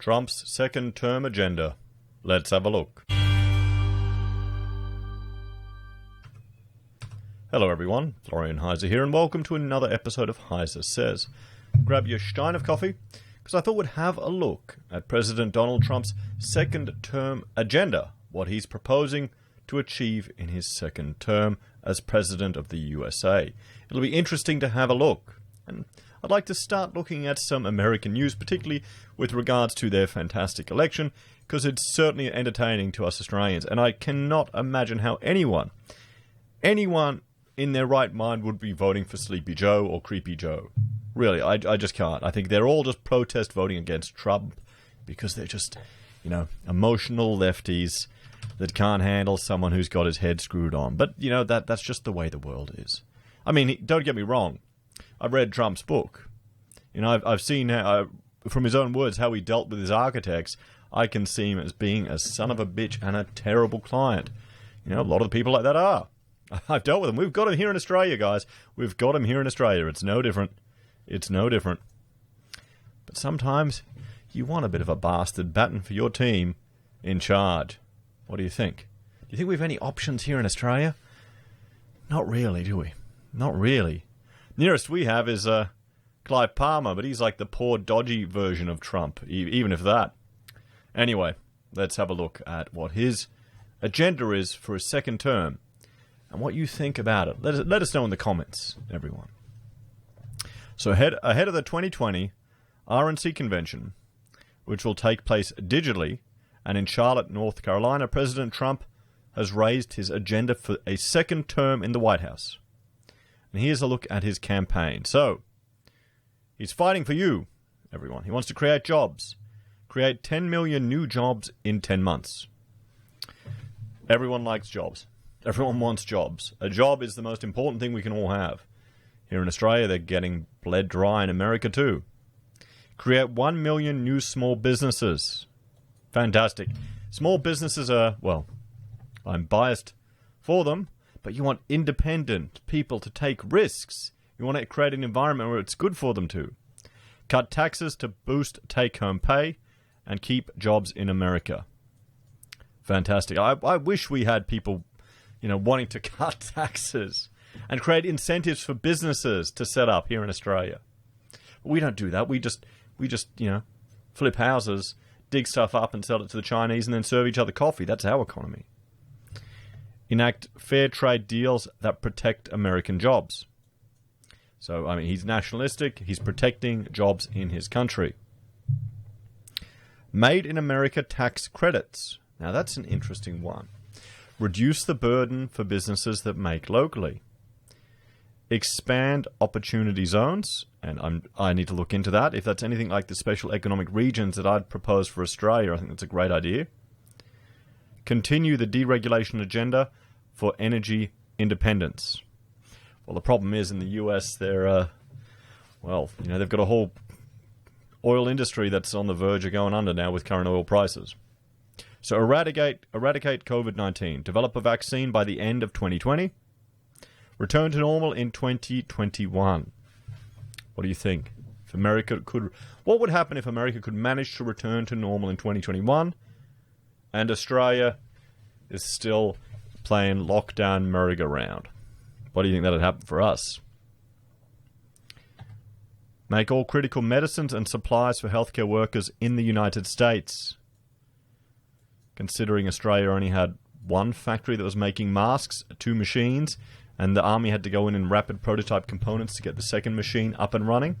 Trump's second term agenda. Let's have a look. Hello everyone, Florian.Heise here, and welcome to another episode of HeiseSays. Grab your stein of coffee, because I thought we'd have a look at President Donald Trump's second term agenda, what he's proposing to achieve in his second term as President of the USA. It'll be interesting to have a look, and I'd like to start looking at some American news, particularly with regards to their fantastic election, because it's certainly entertaining to us Australians, and I cannot imagine how anyone in their right mind would be voting for Sleepy Joe or Creepy Joe. Really, I just can't. I think they're all just protest voting against Trump because they're just, emotional lefties that can't handle someone who's got his head screwed on. But, that's just the way the world is. I mean, don't get me wrong. I've read Trump's book. I've seen from his own words how he dealt with his architects. I can see him as being a son of a bitch and a terrible client. A lot of the people like that are. I've dealt with them. We've got him here in Australia, guys. We've got him here in Australia. It's no different. It's no different. But sometimes you want a bit of a bastard batting for your team in charge. What do you think? Do you think we have any options here in Australia? Not really, do we? Not really. Nearest we have is Clive Palmer, but he's like the poor, dodgy version of Trump, even if that. Anyway, let's have a look at what his agenda is for his second term and what you think about it. Let us know in the comments, everyone. So ahead of the 2020 RNC convention, which will take place digitally and in Charlotte, North Carolina, President Trump has raised his agenda for a second term in the White House. And here's a look at his campaign. So, he's fighting for you, everyone. He wants to create jobs. Create 10 million new jobs in 10 months. Everyone likes jobs. Everyone wants jobs. A job is the most important thing we can all have. Here in Australia, they're getting bled dry. In America, too. Create 1 million new small businesses. Fantastic. Small businesses are, well, I'm biased for them, but you want independent people to take risks. You want to create an environment where it's good for them to. Cut taxes to boost take-home pay and keep jobs in America. Fantastic. I wish we had people, wanting to cut taxes and create incentives for businesses to set up here in Australia. But we don't do that. We just flip houses, dig stuff up and sell it to the Chinese and then serve each other coffee. That's our economy. Enact fair trade deals that protect American jobs. So, he's nationalistic. He's protecting jobs in his country. Made in America tax credits. Now, that's an interesting one. Reduce the burden for businesses that make locally. Expand opportunity zones. And I need to look into that. If that's anything like the special economic regions that I'd propose for Australia, I think that's a great idea. Continue the deregulation agenda for energy independence. Well, the problem is in the US, they've got a whole oil industry that's on the verge of going under now with current oil prices. So eradicate COVID-19. Develop a vaccine by the end of 2020. Return to normal in 2021. What do you think? What would happen if America could manage to return to normal in 2021 and Australia is still playing lockdown merry-go-round? What do you think that'd happen for us? Make all critical medicines and supplies for healthcare workers in the United States. Considering Australia only had one factory that was making masks, 2 machines, and the army had to go in and rapid prototype components to get the second machine up and running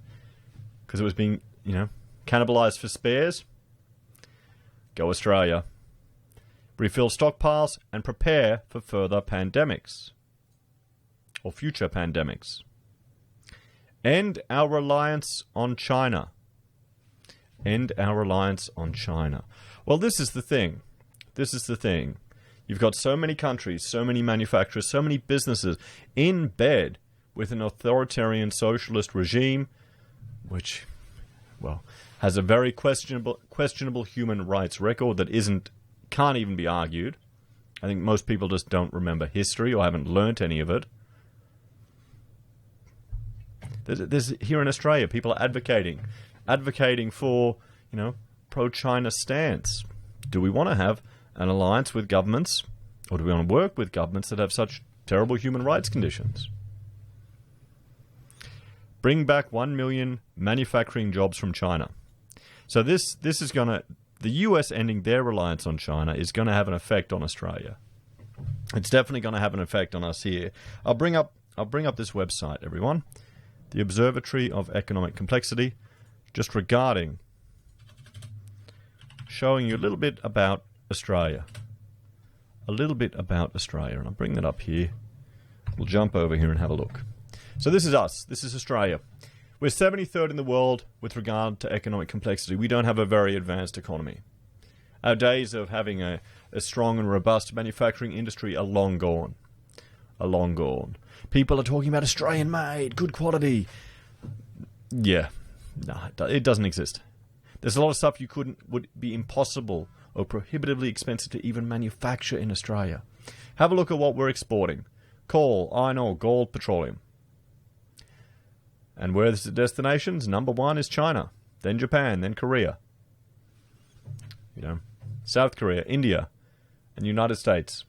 because it was being, cannibalized for spares. Go Australia. Refill stockpiles and prepare for further pandemics or future pandemics. End our reliance on China. End our reliance on China. Well, this is the thing. You've got so many countries, so many manufacturers, so many businesses in bed with an authoritarian socialist regime, which, has a very questionable human rights record that can't even be argued. I think most people just don't remember history or haven't learnt any of it. There's here in Australia, people are advocating for, pro-China stance? Do we want to have an alliance with governments, or do we want to work with governments that have such terrible human rights conditions? Bring back 1 million manufacturing jobs from China. So this is going to... The US ending their reliance on China is going to have an effect on Australia. It's definitely going to have an effect on us here. I'll bring up this website, everyone. The Observatory of Economic Complexity, just regarding showing you a little bit about Australia. A little bit about Australia. And I'll bring that up here. We'll jump over here and have a look. So this is us. This is Australia. We're 73rd in the world with regard to economic complexity. We don't have a very advanced economy. Our days of having a strong and robust manufacturing industry are long gone. Are long gone. People are talking about Australian-made, good quality. Yeah, no, it doesn't exist. There's a lot of stuff would be impossible or prohibitively expensive to even manufacture in Australia. Have a look at what we're exporting. Coal, iron ore, gold, petroleum. And where the destinations? Number one is China, then Japan, then Korea. You know, South Korea, India, and United States.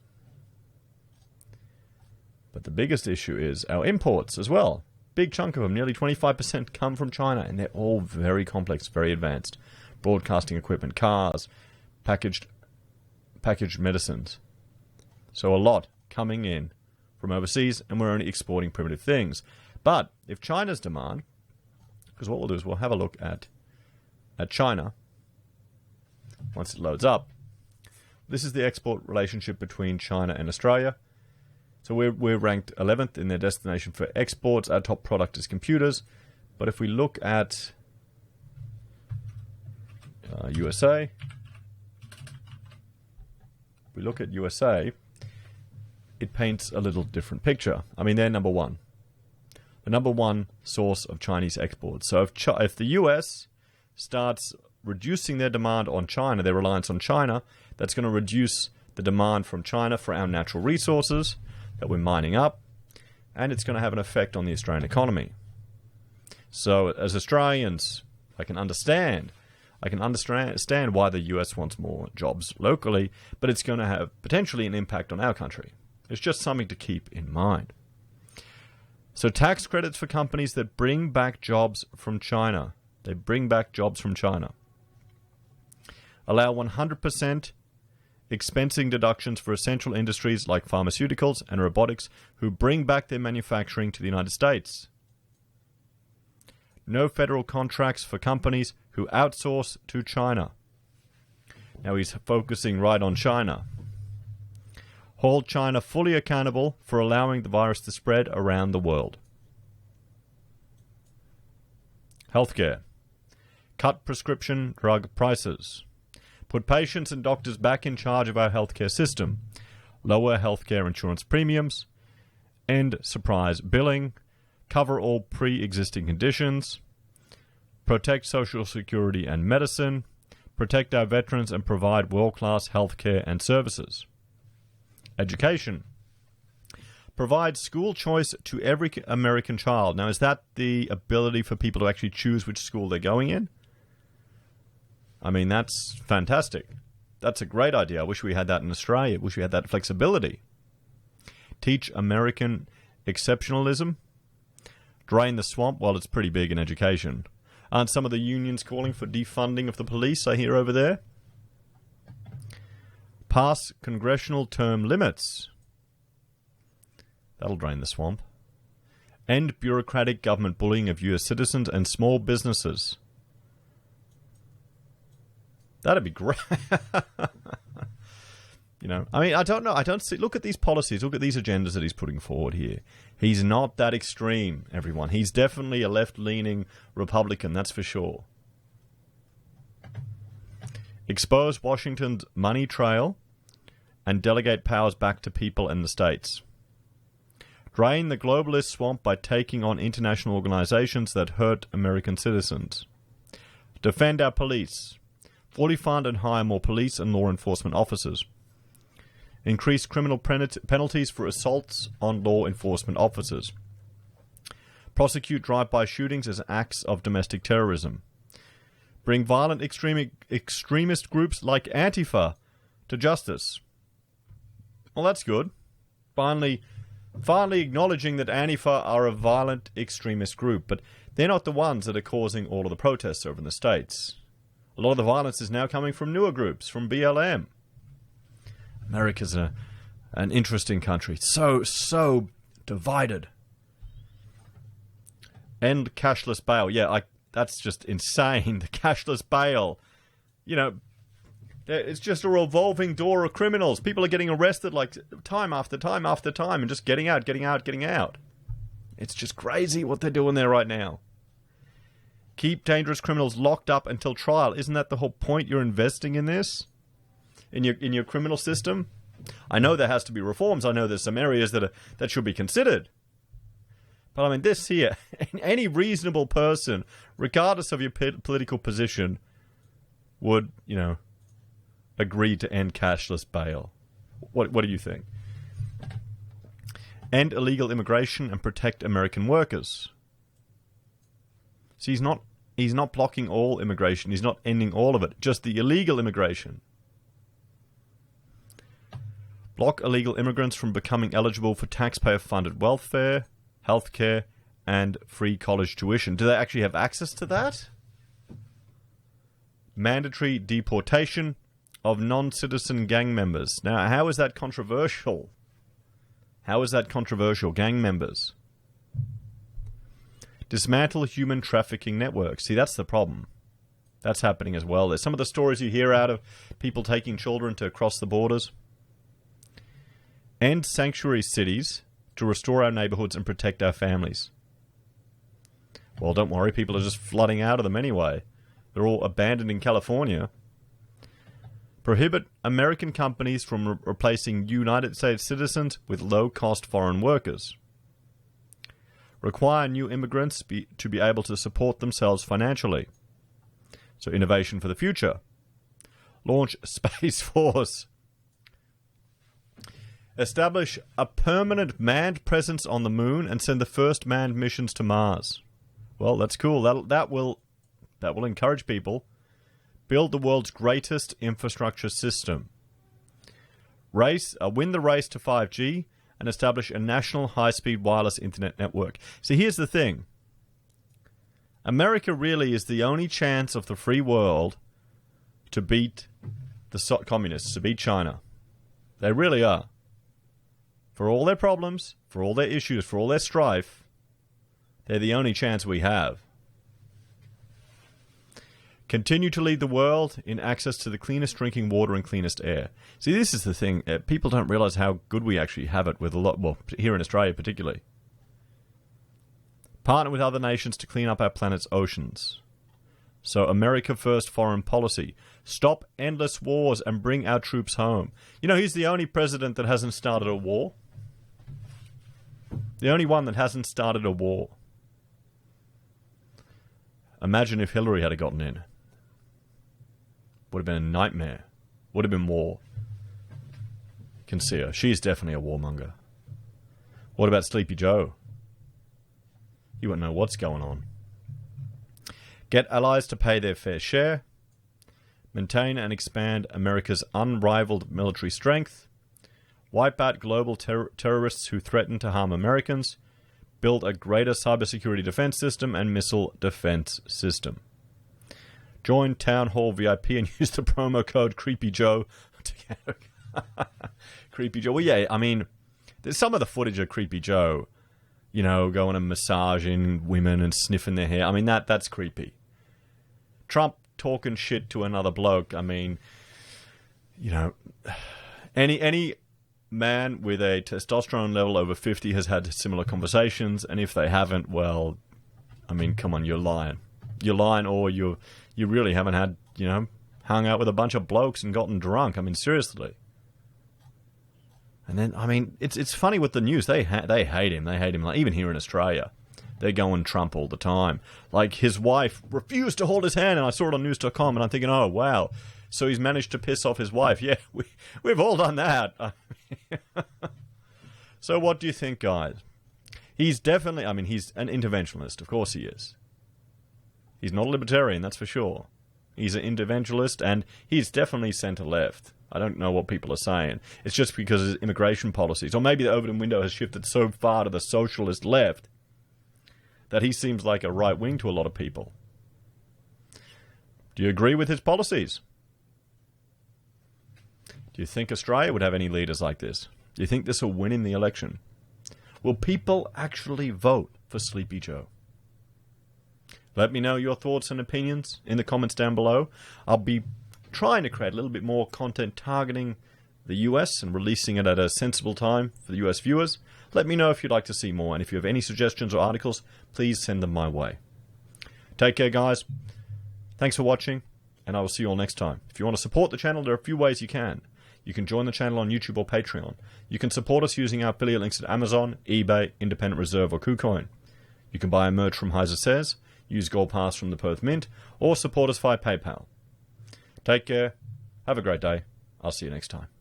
But the biggest issue is our imports as well. Big chunk of them, nearly 25%, come from China, and they're all very complex, very advanced. Broadcasting equipment, cars, packaged medicines. So a lot coming in from overseas, and we're only exporting primitive things. But if China's demand, because what we'll do is we'll have a look at China once it loads up. This is the export relationship between China and Australia. So we're ranked 11th in their destination for exports. Our top product is computers. But if we look at USA, it paints a little different picture. I mean, they're number one. The number one source of Chinese exports. So if the US starts reducing their demand on China, their reliance on China, that's going to reduce the demand from China for our natural resources that we're mining up, and it's going to have an effect on the Australian economy. So as Australians, I can understand why the US wants more jobs locally, but it's going to have potentially an impact on our country. It's just something to keep in mind. So tax credits for companies that bring back jobs from China. They bring back jobs from China. Allow 100% expensing deductions for essential industries like pharmaceuticals and robotics who bring back their manufacturing to the United States. No federal contracts for companies who outsource to China. Now he's focusing right on China. Hold China fully accountable for allowing the virus to spread around the world. Healthcare. Cut prescription drug prices. Put patients and doctors back in charge of our healthcare system. Lower healthcare insurance premiums. End surprise billing. Cover all pre-existing conditions. Protect Social Security and medicine. Protect our veterans and provide world-class healthcare and services. Education. Provide school choice to every American child. Now, is that the ability for people to actually choose which school they're going in? I mean, that's fantastic. That's a great idea. I wish we had that in Australia. I wish we had that flexibility. Teach American exceptionalism. Drain the swamp. Well, it's pretty big in education. Aren't some of the unions calling for defunding of the police, I hear over there? Pass congressional term limits. That'll drain the swamp. End bureaucratic government bullying of US citizens and small businesses. That'd be great. You know, I mean, I don't know. I don't see. Look at these policies. Look at these agendas that he's putting forward here. He's not that extreme, everyone. He's definitely a left-leaning Republican, that's for sure. Expose Washington's money trail and delegate powers back to people and the states. Drain the globalist swamp by taking on international organizations that hurt American citizens. Defend our police. Fully fund and hire more police and law enforcement officers. Increase criminal penalties for assaults on law enforcement officers. Prosecute drive-by shootings as acts of domestic terrorism. Bring violent extremist groups like Antifa to justice. Well, that's good. Finally acknowledging that Antifa are a violent extremist group, but they're not the ones that are causing all of the protests over in the States. A lot of the violence is now coming from newer groups, from BLM. America's an interesting country. So divided. End cashless bail. Yeah, that's just insane. The cashless bail. You know, it's just a revolving door of criminals. People are getting arrested like time after time after time and just getting out. It's just crazy what they're doing there right now. Keep dangerous criminals locked up until trial. Isn't that the whole point? You're investing in this? In your criminal system? I know there has to be reforms. I know there's some areas that should be considered. But I mean, this here, any reasonable person, regardless of your political position, would, agree to end cashless bail. What do you think? End illegal immigration and protect American workers. See, he's not blocking all immigration. He's not ending all of it. Just the illegal immigration. Block illegal immigrants from becoming eligible for taxpayer-funded welfare, healthcare, and free college tuition. Do they actually have access to that? Mandatory deportation of non-citizen gang members. Now, how is that controversial? Gang members. Dismantle human trafficking networks. See, that's the problem. That's happening as well. There's some of the stories you hear out of people taking children to cross the borders. End sanctuary cities to restore our neighborhoods and protect our families. Well, don't worry. People are just flooding out of them anyway. They're all abandoned in California. Prohibit American companies from replacing United States citizens with low-cost foreign workers. Require new immigrants to be able to support themselves financially. So innovation for the future. Launch Space Force. Establish a permanent manned presence on the moon and send the first manned missions to Mars. Well, that's cool. That will encourage people. Build the world's greatest infrastructure system. Win the race to 5G. And establish a national high-speed wireless internet network. See, here's the thing. America really is the only chance of the free world to beat the communists, to beat China. They really are. For all their problems, for all their issues, for all their strife, they're the only chance we have. Continue to lead the world in access to the cleanest drinking water and cleanest air. See, this is the thing. People don't realize how good we actually have it with a lot, well, here in Australia particularly. Partner with other nations to clean up our planet's oceans. So, America first foreign policy. Stop endless wars and bring our troops home. You know, he's the only president that hasn't started a war. The only one that hasn't started a war. Imagine if Hillary had gotten in. Would have been a nightmare. Would have been war. Can see her. She's definitely a warmonger. What about Sleepy Joe? You won't know what's going on. Get allies to pay their fair share. Maintain and expand America's unrivaled military strength. Wipe out global terrorists who threaten to harm Americans. Build a greater cybersecurity defense system and missile defense system. Join Town Hall VIP and use the promo code CreepyJoe. Creepy Joe. Well, yeah, I mean, there's some of the footage of Creepy Joe, going and massaging women and sniffing their hair. I mean, that's creepy. Trump talking shit to another bloke. I mean, any man with a testosterone level over 50 has had similar conversations, and if they haven't, well, I mean, come on, you're lying. You're lying, or you really haven't had, hung out with a bunch of blokes and gotten drunk. I mean, seriously. And then, I mean, it's funny with the news. They hate him. They hate him. Like, even here in Australia, they're going Trump all the time. Like, his wife refused to hold his hand, and I saw it on news.com, and I'm thinking, oh, wow. So he's managed to piss off his wife. Yeah, we've all done that. So what do you think, guys? He's definitely, I mean, he's an interventionist. Of course he is. He's not a libertarian, that's for sure. He's an individualist, and he's definitely centre-left. I don't know what people are saying. It's just because of his immigration policies. Or maybe the Overton window has shifted so far to the socialist left that he seems like a right wing to a lot of people. Do you agree with his policies? Do you think Australia would have any leaders like this? Do you think this will win in the election? Will people actually vote for Sleepy Joe? Let me know your thoughts and opinions in the comments down below. I'll be trying to create a little bit more content targeting the US and releasing it at a sensible time for the US viewers. Let me know if you'd like to see more, and if you have any suggestions or articles, please send them my way. Take care, guys. Thanks for watching, and I will see you all next time. If you want to support the channel, there are a few ways you can. You can join the channel on YouTube or Patreon. You can support us using our affiliate links at Amazon, eBay, Independent Reserve, or Kucoin. You can buy our merch from HeiseSays, use Gold Pass from the Perth Mint, or support us via PayPal. Take care. Have a great day. I'll see you next time.